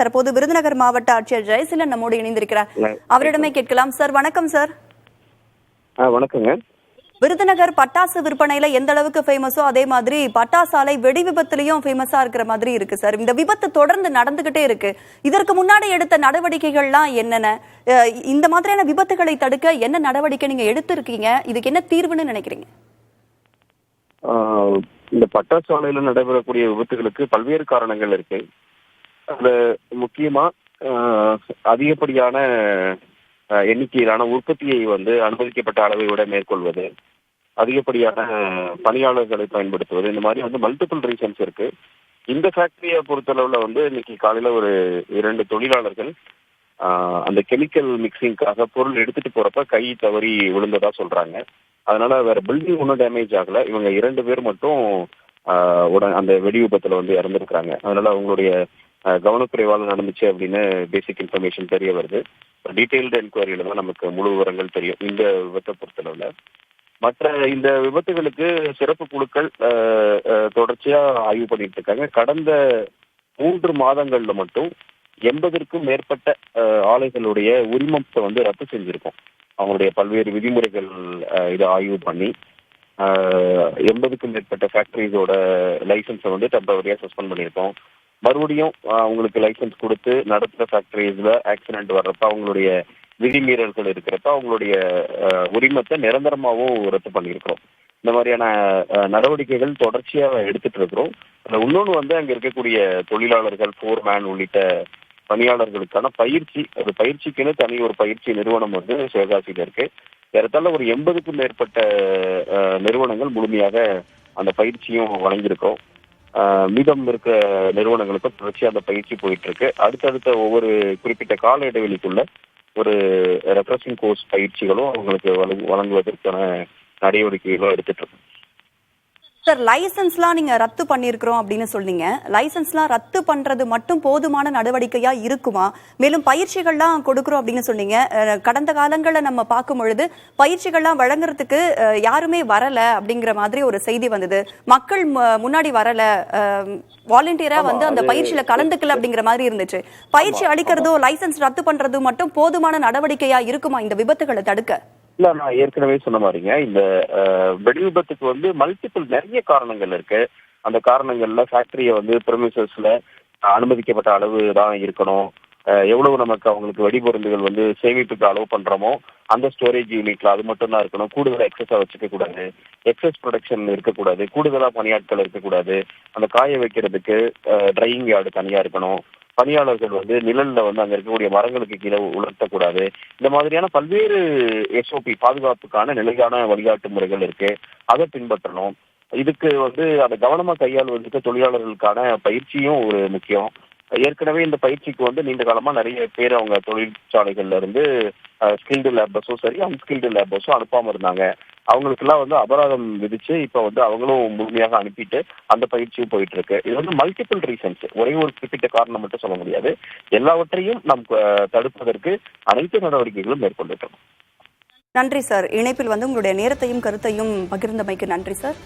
தற்போது விருதுநகர் மாவட்ட ஆட்சியர் ஜெயசீலன் நம்மோடு இணைந்திருக்கிறார். அவரிடமே கேட்கலாம். சார் வணக்கம். சார் வணக்கங்க. விருதுநகர் பட்டாசு விற்பனையில எந்த அளவுக்கு ஃபேமஸோ அதே மாதிரி பட்டாசாலை வெடி விபத்துலயும் ஃபேமஸா இருக்கிற மாதிரி இருக்கு சார். இந்த விபத்து தொடர்ந்து நடந்துகிட்டே இருக்கு. இதற்கு முன்னாடி எடுத்த நடவடிக்கைகள்லாம் என்னென்ன? இந்த மாதிரியான விபத்துகளை தடுக்க என்ன நடவடிக்கை நீங்க எடுத்திருக்கீங்க? இதுக்கு என்ன தீர்வுன்னு நினைக்கிறீங்க? இந்த பட்டாசாலையில நடைபெறக்கூடிய விபத்துகளுக்கு பல்வேறு காரணங்கள் இருக்கு. அதுல முக்கியமா அதிகப்படியான எண்ணிக்கையிலான உற்பத்தியை அனுமதிக்கப்பட்ட அளவை விட மேற்கொள்வது, அதிகப்படியான பணியாளர்களை பயன்படுத்துவது, இந்த மாதிரி மல்டிபிள் ரீசன்ஸ் இருக்கு. இந்த ஃபேக்டரியை பொறுத்தளவுல இன்னைக்கு காலையில ஒரு 2 தொழிலாளர்கள் அந்த கெமிக்கல் மிக்சிங்காக பொருள் எடுத்துட்டு போறப்ப கை தவறி விழுந்ததா சொல்றாங்க. அதனால வேற பில்டிங் ஒன்றும் டேமேஜ் ஆகல. இவங்க 2 பேர் மட்டும் அந்த வெடி விபத்துல இறந்துருக்காங்க. அதனால அவங்களுடைய கவனக்குறைவால நடந்துச்சு அப்படின்னு பேசிக் இன்ஃபர்மேஷன் தெரிய வருது. டீடைல்டு என்கொயரியில தான் நமக்கு முழு விவரங்கள் தெரியும் இந்த விபத்தை பொறுத்தளவுல. மற்ற இந்த விபத்துகளுக்கு சிறப்பு குழுக்கள் தொடர்ச்சியா ஆய்வு பண்ணிட்டு இருக்காங்க. கடந்த 3 மாதங்கள்ல மட்டும் 80க்கும் மேற்பட்ட ஆலைகளுடைய உரிமத்தை ரத்து செஞ்சிருக்கோம். அவங்களுடைய பல்வேறு விதிமுறைகள் இதை ஆய்வு பண்ணி 80க்கும் மேற்பட்ட ஃபேக்டரிஸோட லைசன்ஸை டெம்பரரியா சஸ்பெண்ட் பண்ணியிருக்கோம். மறுபடியும் அவங்களுக்கு லைசன்ஸ் கொடுத்து நடத்துகிற ஃபேக்டரிஸ்ல ஆக்சிடென்ட் வர்றப்ப, அவங்களுடைய விதிமீறல்கள் இருக்கிறப்ப அவங்களுடைய உரிமத்தை நிரந்தரமாகவும் ரத்து பண்ணியிருக்கிறோம். இந்த மாதிரியான நடவடிக்கைகள் தொடர்ச்சியாக எடுத்துட்டு இருக்கிறோம். இன்னொன்று அங்கே இருக்கக்கூடிய தொழிலாளர்கள், ஃபோர்மேன் உள்ளிட்ட பணியாளர்களுக்கான பயிற்சி, அது பயிற்சிக்குன்னு தனி ஒரு பயிற்சி நிறுவனம் சிவகாசியில் இருக்கு. ஏறத்தாழ ஒரு 80க்கும் மேற்பட்ட நிறுவனங்கள் முழுமையாக அந்த பயிற்சியும் வழங்கியிருக்கோம். மீதம் இருக்க நிறுவனங்களுக்கும் தொடர்ச்சியாக அந்த பயிற்சி போயிட்டு இருக்கு. அடுத்தடுத்த ஒவ்வொரு குறிப்பிட்ட கால இடைவெளிக்குள்ள ஒரு ரெஃப்ரெஷிங் கோர்ஸ் பயிற்சிகளும் அவங்களுக்கு வழங்குவதற்கான நடவடிக்கைகளும் எடுத்துட்டு இருக்கு. சார், லைசன்ஸ்லாம் நீங்க ரத்து பண்ணிருக்கிறோம் அப்படின்னு சொன்னீங்க. லைசன்ஸ்லாம் ரத்து பண்றது மட்டும் போதுமான நடவடிக்கையா இருக்குமா? மேலும் பயிற்சிகள்லாம் கொடுக்கிறோம் அப்படின்னு சொன்னீங்க. கடந்த காலங்களில் நம்ம பார்க்கும் பொழுது பயிற்சிகள்லாம் வழங்குறதுக்கு யாருமே வரல அப்படிங்கிற மாதிரி ஒரு செய்தி வந்தது. மக்கள் முன்னாடி வரல, வாலண்டியரா அந்த பயிற்சியில கலந்துக்கல அப்படிங்கிற மாதிரி இருந்துச்சு. பயிற்சி அளிக்கிறதோ லைசன்ஸ் ரத்து பண்றது மட்டும் போதுமான நடவடிக்கையா இருக்குமா இந்த விபத்துகளை தடுக்க? இல்ல, நான் ஏற்கனவே சொன்ன மாதிரிங்க, இந்த வெடி விபத்துக்கு மல்டிபிள் நிறைய காரணங்கள் இருக்கு. அந்த காரணங்கள்ல ஃபேக்டரியை பிரெமிசஸ்ல அனுமதிக்கப்பட்ட அளவு தான் இருக்கணும். எவ்வளவு நமக்கு அவங்களுக்கு வெடிபொருந்துகள் சேமிப்புக்கு அலோவ் பண்றோமோ அந்த ஸ்டோரேஜ் யூனிட்ல அது மட்டும் தான் இருக்கணும். கூடுதலா எக்ஸஸா வச்சுக்க கூடாது, எக்ஸஸ் ப்ரொடக்ஷன் இருக்கக்கூடாது, கூடுதலா பணியாட்கள் இருக்கக்கூடாது, அந்த காய வைக்கிறதுக்கு ட்ரையிங் யார்டு தனியா இருக்கணும், பணியாளர்கள் நிழல்ல அங்க இருக்கக்கூடிய மரங்களுக்கு கீழே உலர்த்தக்கூடாது. இந்த மாதிரியான பல்வேறு எஸ்ஓபி பாதுகாப்புக்கான நிலையான வழிகாட்டு முறைகள் இருக்கு. அதை பின்பற்றணும். இதுக்கு அதை கவனமா கையாளுவதற்கு தொழிலாளர்களுக்கான பயிற்சியும் ஒரு முக்கியம். ஏற்கனவே இந்த பயிற்சிக்கு நீண்ட காலமா நிறைய பேர் அவங்க தொழிற்சாலைகள்ல இருந்து ஸ்கில்டு லேபர்ஸும் சரி, அன்ஸ்கில்டு லேபர்ஸும் அனுப்பாம இருந்தாங்க. அவங்களுக்கெல்லாம் அபராதம் விதிச்சு இப்ப அவங்களும் முழுமையாக அனுப்பிட்டு அந்த பயிற்சியும் போயிட்டு இருக்கு. இது மல்டிபிள் ரீசன்ஸ், ஒரே ஒரு குறிப்பிட்ட காரணம் மட்டும் சொல்ல முடியாது. எல்லாவற்றையும் நாம் தடுப்பதற்கு அனைத்து நடவடிக்கைகளும் மேற்கொண்டிருக்கோம். நன்றி சார். இணைப்பில் உங்களுடைய நேரத்தையும் கருத்தையும் பகிர்ந்தமைக்கு நன்றி சார்.